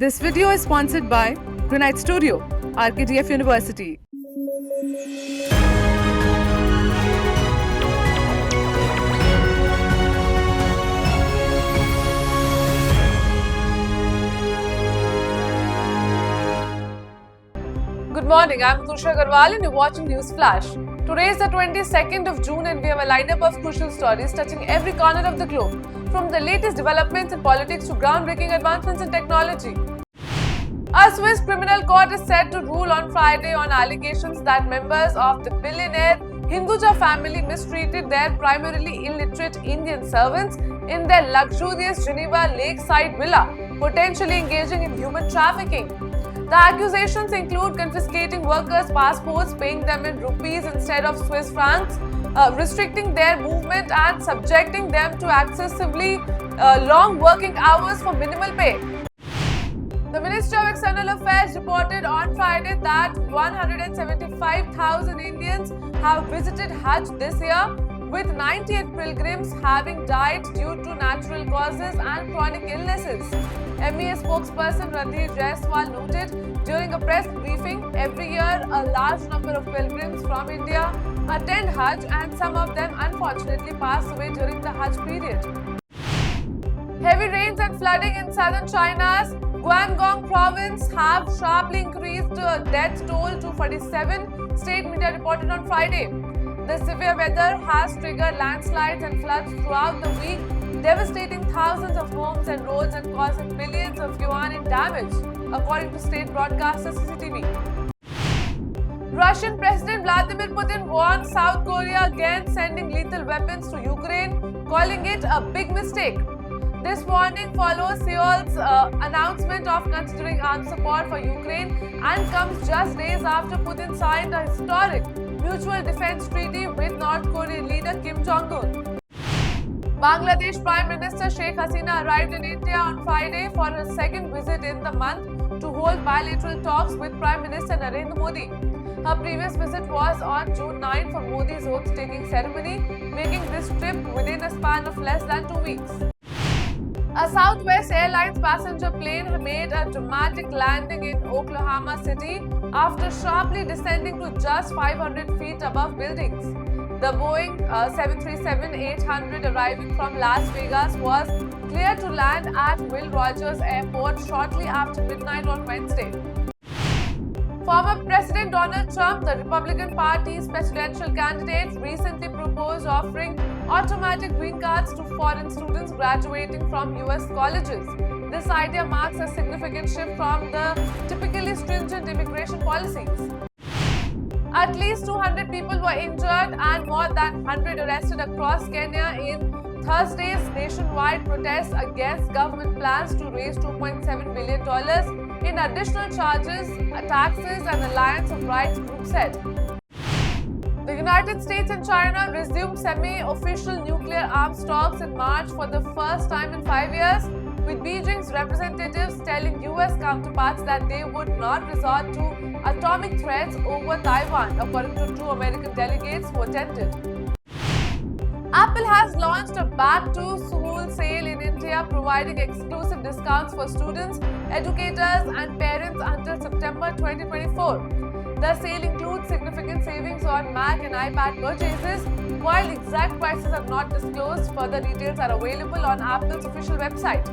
This video is sponsored by Granite Studio, RKTF University. Good morning, I'm Tusha Agarwal and you're watching News Flash. Today is the 22nd of June and we have a lineup of crucial stories touching every corner of the globe, from the latest developments in politics to groundbreaking advancements in technology. A Swiss criminal court is set to rule on Friday on allegations that members of the billionaire Hinduja family mistreated their primarily illiterate Indian servants in their luxurious Geneva lakeside villa, potentially engaging in human trafficking. The accusations include confiscating workers' passports, paying them in rupees instead of Swiss francs, restricting their movement and subjecting them to excessively long working hours for minimal pay. The Ministry of External Affairs reported on Friday that 175,000 Indians have visited Hajj this year, with 98 pilgrims having died due to natural causes and chronic illnesses. MEA spokesperson Ranveer Jaiswal noted during a press briefing, every year a large number of pilgrims from India attend Hajj and some of them unfortunately pass away during the Hajj period. Heavy rains and flooding in southern China's Guangdong province have sharply increased death toll to 47, state media reported on Friday. The severe weather has triggered landslides and floods throughout the week, devastating thousands of homes and roads and causing billions of yuan in damage, according to state broadcaster CCTV. Russian President Vladimir Putin warned South Korea against sending lethal weapons to Ukraine, calling it a big mistake. This warning follows Seoul's announcement of considering armed support for Ukraine and comes just days after Putin signed a historic mutual defense treaty with North Korean leader Kim Jong-un. Bangladesh Prime Minister Sheikh Hasina arrived in India on Friday for her second visit in the month to hold bilateral talks with Prime Minister Narendra Modi. Her previous visit was on June 9 for Modi's oath-taking ceremony, making this trip within a span of less than 2 weeks. A Southwest Airlines passenger plane made a dramatic landing in Oklahoma City after sharply descending to just 500 feet above buildings. The Boeing 737-800 arriving from Las Vegas was cleared to land at Will Rogers Airport shortly after midnight on Wednesday. Former President Donald Trump, the Republican Party's presidential candidate, recently proposed offering automatic green cards to foreign students graduating from US colleges. This idea marks a significant shift from the typically stringent immigration policies. At least 200 people were injured and more than 100 arrested across Kenya in Thursday's nationwide protests against government plans to raise $2.7 billion in additional charges, taxes, and Alliance of Rights group said. The United States and China resumed semi-official nuclear arms talks in March for the first time in 5 years, with Beijing's representatives telling US counterparts that they would not resort to atomic threats over Taiwan, according to 2 American delegates who attended. Apple has launched a back-to-school sale in India, providing exclusive discounts for students, educators, and parents until September 2024. The sale includes significant savings on Mac and iPad purchases. While exact prices are not disclosed, further details are available on Apple's official website.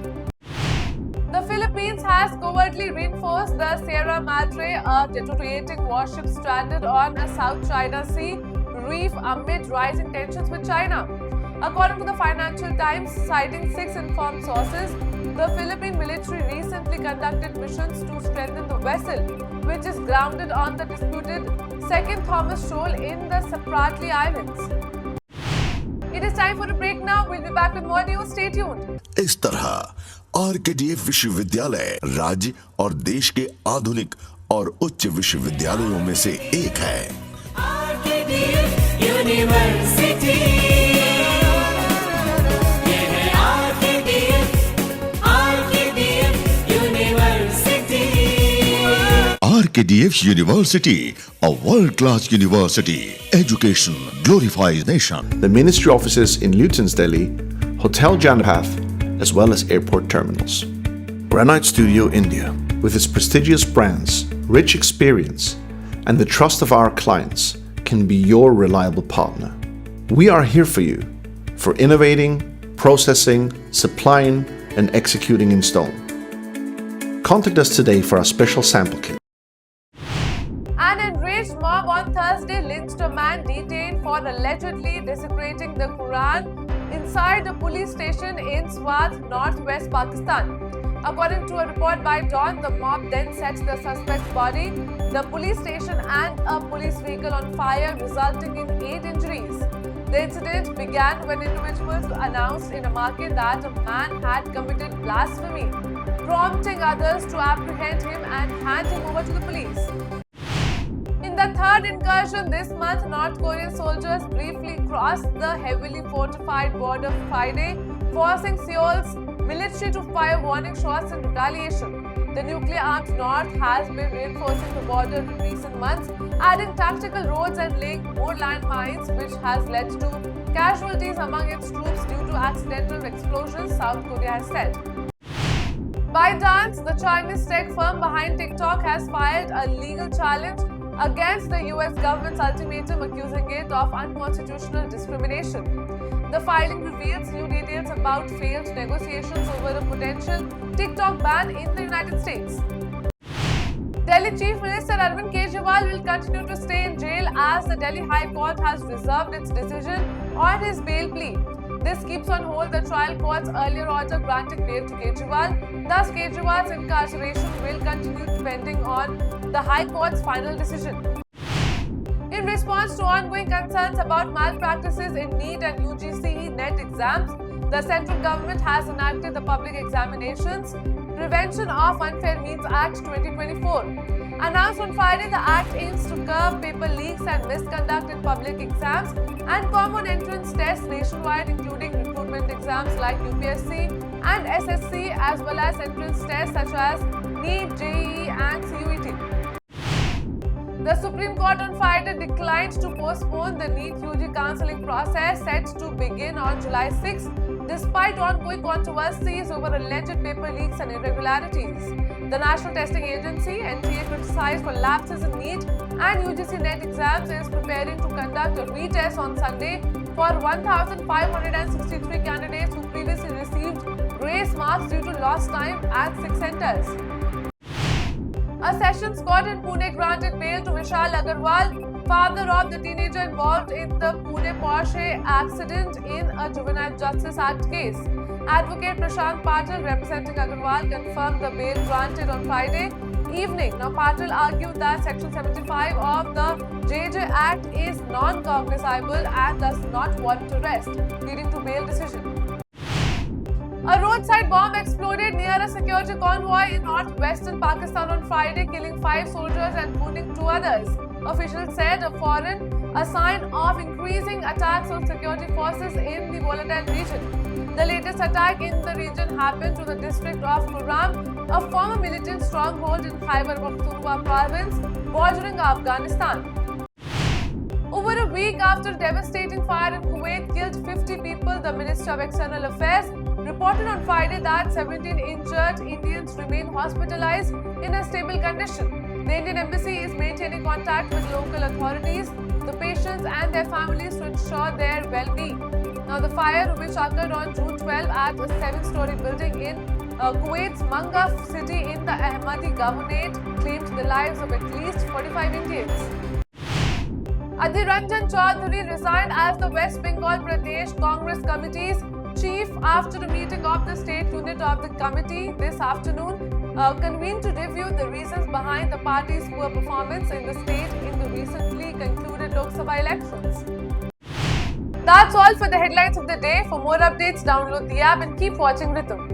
The Philippines has covertly reinforced the Sierra Madre, a deteriorating warship stranded on a South China Sea reef amid rising tensions with China. According to the Financial Times, citing 6 informed sources, the Philippine military recently conducted missions to strengthen the vessel, which is grounded on the disputed Second Thomas Shoal in the Spratly Islands. It is time for a break now. We'll be back with more news. Stay tuned. इस तरह RKTF विश्वविद्यालय राज्य और देश के आधुनिक और उच्च विश्वविद्यालयों में से एक है। RKTF University, ये है RKTF University. RKTF University, a world-class university. Education glorifies nation. The ministry offices in Luton's Delhi, Hotel Janapath, as well as airport terminals. Granite Studio India, with its prestigious brands, rich experience, and the trust of our clients, can be your reliable partner. We are here for you, for innovating, processing, supplying, and executing in stone. Contact us today for our special sample kit. An enraged mob on Thursday lynched a man detained for allegedly desecrating the Quran inside a police station in Swat, northwest Pakistan. According to a report by Dawn, the mob then set the suspect's body, the police station and a police vehicle on fire, resulting in 8 injuries. The incident began when individuals announced in a market that a man had committed blasphemy, prompting others to apprehend him and hand him over to the police. In the third incursion this month, North Korean soldiers briefly crossed the heavily fortified border Friday, forcing Seoul's military to fire warning shots in retaliation. The nuclear-armed North has been reinforcing the border in recent months, adding tactical roads and laying more landmines, which has led to casualties among its troops due to accidental explosions, South Korea has said. ByteDance, the Chinese tech firm behind TikTok, has filed a legal challenge against the US government's ultimatum, accusing it of unconstitutional discrimination. The filing reveals new details about failed negotiations over a potential TikTok ban in the United States. Delhi Chief Minister Arvind Kejriwal will continue to stay in jail as the Delhi High Court has reserved its decision on his bail plea. This keeps on hold the trial court's earlier order granting bail to Kejriwal. Thus, Kejriwal's incarceration will continue pending on the High Court's final decision. In response to ongoing concerns about malpractices in NEET and UGC NET exams, the central government has enacted the Public Examinations Prevention of Unfair Means Act 2024. Announced on Friday, the Act aims to curb paper leaks and misconduct in public exams and common entrance tests nationwide, including recruitment exams like UPSC and SSC, as well as entrance tests such as NEET, JEE and CUET. The Supreme Court on Friday declined to postpone the NEET UG counselling process set to begin on July 6, despite ongoing controversies over alleged paper leaks and irregularities. The National Testing Agency, NTA, criticized for lapses in NEET and UGC NET exams, is preparing to conduct a retest on Sunday for 1,563 candidates who previously received grace marks due to lost time at 6 centers. A sessions court in Pune granted bail to Vishal Agarwal, father of the teenager involved in the Pune Porsche accident in a Juvenile Justice Act case. Advocate Prashant Patil, representing Agarwal, confirmed the bail granted on Friday evening. Now, Patil argued that Section 75 of the JJ Act is non-cognizable and does not warrant arrest, leading to bail decision. A roadside bomb exploded near a security convoy in northwestern Pakistan on Friday, killing 5 soldiers and wounding 2 others. Officials said a sign of increasing attacks on security forces in the volatile region. The latest attack in the region happened to the district of Kuram, a former militant stronghold in Khyber Pakhtunkhwa province bordering Afghanistan. Over a week after a devastating fire in Kuwait killed 50 people, the Minister of External Affairs reported on Friday that 17 injured Indians remain hospitalized in a stable condition. The Indian Embassy is maintaining contact with local authorities, the patients and their families to ensure their well-being. Now, the fire, which occurred on June 12 at a 7-story building in Kuwait's Mangaf city in the Ahmadi Governorate, claimed the lives of at least 45 Indians. Adhir Ranjan Chaudhary resigned as the West Bengal Pradesh Congress Committee's chief after a meeting of the state unit of the committee this afternoon convened to review the reasons behind the party's poor performance in the state in the recently concluded Lok Sabha elections. That's all for the headlines of the day. For more updates, download the app and keep watching Rhythm.